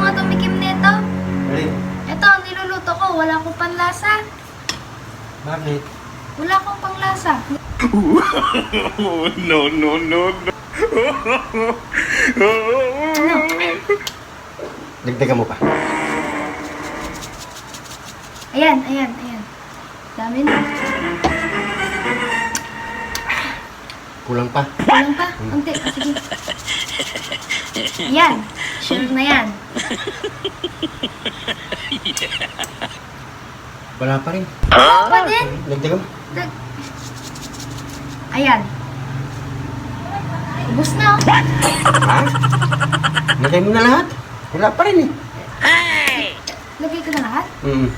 nga tumikim nito. Alin? Ito, ang niluluto ko. Wala akong panlasa. Bakit? Wala akong panglasa. No, no, no, no. Dagdagan mo pa. Ayan, ayan, ayan. Dami na. Kulang pa. Kulang pa? Unti. Sige. Ayan. Sure na yan. Wala pa rin. Wala pa din. Dagdagan mo. Dag- Ayan. Ubus na, oh. Ha? Lagay mo na lahat. Wala pa rin eh. Lagay ko na lahat. Mm.